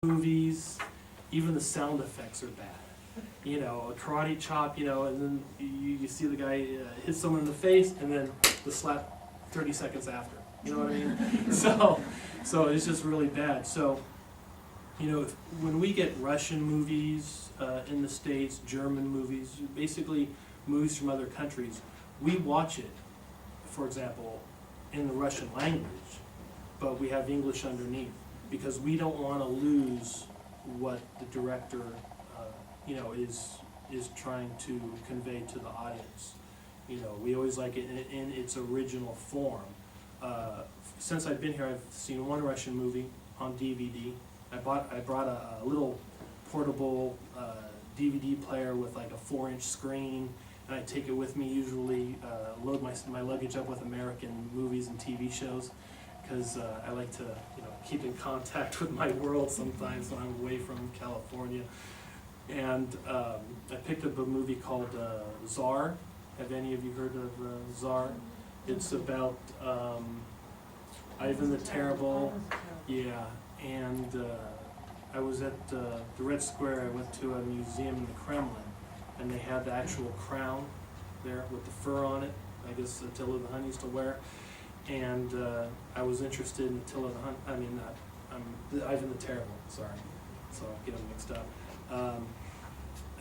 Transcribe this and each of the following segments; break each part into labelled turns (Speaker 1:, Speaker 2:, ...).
Speaker 1: movies, even the sound effects are bad. You know, a karate chop, and then you see the guy hit someone in the face, and then the slap 30 seconds after. You know what I mean? So it's just really bad. So, when we get Russian movies in the States, German movies, basically movies from other countries, we watch it, for example, in the Russian language, but we have English underneath, because we don't want to lose what the director is trying to convey to the audience. We always like it in its original form. Since I've been here, I've seen one Russian movie on DVD. I brought a little portable DVD player with like a 4-inch screen, and I take it with me usually, load my luggage up with American movies and TV shows, because I like to keep in contact with my world sometimes when I'm away from California. And I picked up a movie called Tsar. Have any of you heard of Tsar? It's about Ivan the Terrible. Yeah, and I was at the Red Square. I went to a museum in the Kremlin, and they had the actual crown there with the fur on it. I guess Attila the Hun used to wear. And I was interested in Attila the Hun. Ivan the Terrible. Sorry, so I get them mixed up.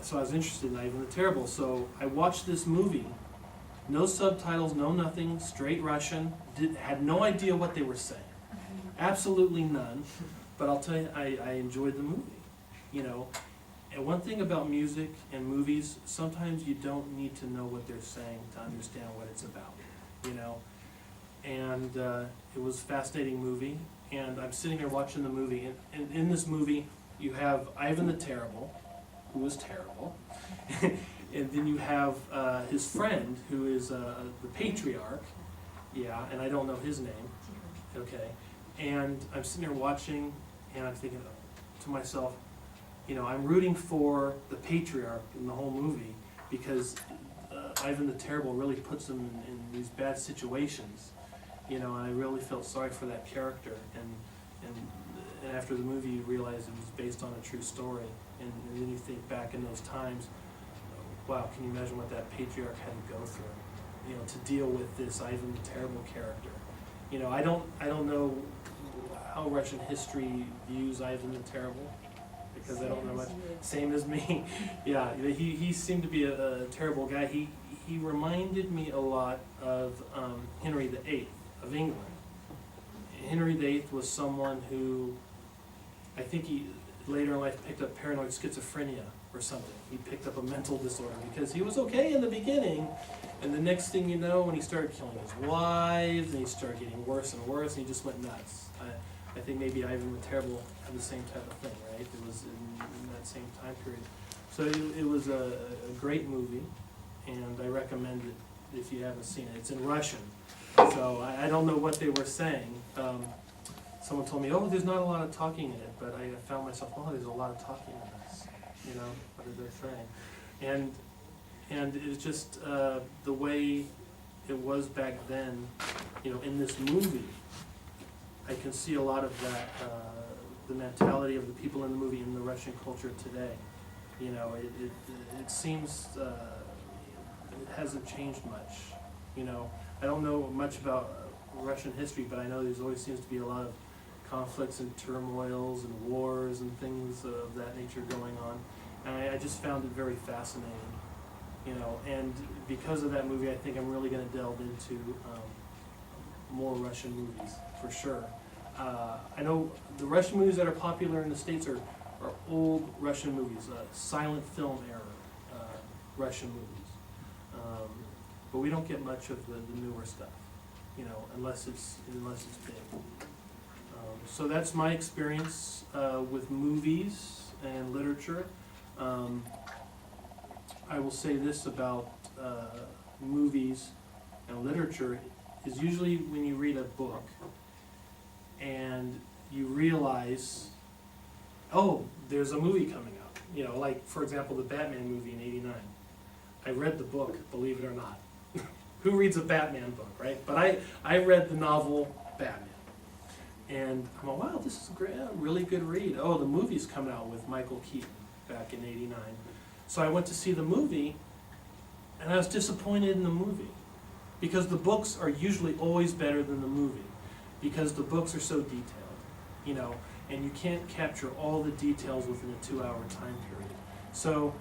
Speaker 1: So I was interested in Ivan the Terrible. So I watched this movie. No subtitles, no nothing, straight Russian. Had no idea what they were saying. Absolutely none. But I'll tell you, I enjoyed the movie. And one thing about music and movies, sometimes you don't need to know what they're saying to understand what it's about. And it was a fascinating movie. And I'm sitting here watching the movie, and in this movie, you have Ivan the Terrible, who was terrible, and then you have his friend, who is the patriarch, and I don't know his name, okay, and I'm sitting here watching, and I'm thinking to myself, I'm rooting for the patriarch in the whole movie, because Ivan the Terrible really puts him in these bad situations, and I really felt sorry for that character, and after the movie you realize it was based on a true story, and then you think back in those times, wow, can you imagine what that patriarch had to go through, to deal with this Ivan the Terrible character. I don't know how Russian history views Ivan the Terrible, because I don't know much. Same as me. Yeah, he seemed to be a terrible guy. He reminded me a lot of Henry VIII of England. Henry VIII was someone who, I think he later in life picked up paranoid schizophrenia or something. He picked up a mental disorder, because he was okay in the beginning, and the next thing you know, when he started killing his wives, and he started getting worse and worse, and he just went nuts. I think maybe Ivan the Terrible had the same type of thing, right? It was in that same time period. So it was a great movie, and I recommend it if you haven't seen it. It's in Russian, so I don't know what they were saying. Someone told me, there's not a lot of talking in it, but I found myself, there's a lot of talking in this. What are they saying? And it's just the way it was back then, in this movie, I can see a lot of that, the mentality of the people in the movie in the Russian culture today. It seems it hasn't changed much. I don't know much about Russian history, but I know there's always seems to be a lot of conflicts and turmoils and wars and things of that nature going on. And I just found it very fascinating. And because of that movie, I think I'm really going to delve into more Russian movies, for sure. I know the Russian movies that are popular in the States are old Russian movies, silent film era Russian movies. But we don't get much of the newer stuff, unless it's big. So that's my experience with movies and literature. I will say this about movies and literature, is usually when you read a book and you realize, there's a movie coming out. Like, for example, the Batman movie in '89. I read the book, believe it or not. Who reads a Batman book, right? But I read the novel Batman. And I'm like, wow, this is great, a really good read. Oh, the movie's coming out with Michael Keaton back in '89. So I went to see the movie, and I was disappointed in the movie. Because the books are usually always better than the movie. Because the books are so detailed, you know, and you can't capture all the details within a 2-hour time period. So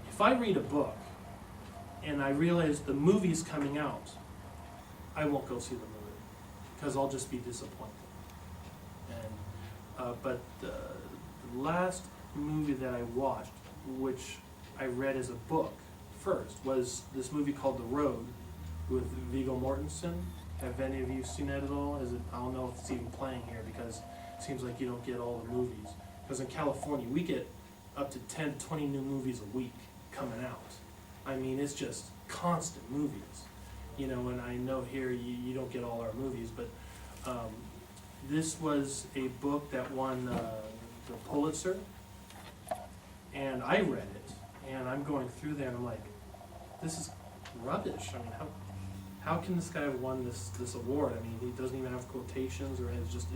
Speaker 1: if I read a book, and I realize the movie's coming out, I won't go see the movie, because I'll just be disappointed. And but the last movie that I watched, which I read as a book first, was this movie called The Road with Viggo Mortensen. Have any of you seen that at all? I don't know if it's even playing here, because it seems like you don't get all the movies. Because in California, we get up to 10 to 20 new movies a week coming out. I mean, it's just constant movies. You know, and I know here you don't get all our movies, but this was a book that won the Pulitzer, and I read it, and I'm going through there, and I'm like, this is rubbish. I mean, how can this guy have won this award? I mean, he doesn't even have quotations, or it's just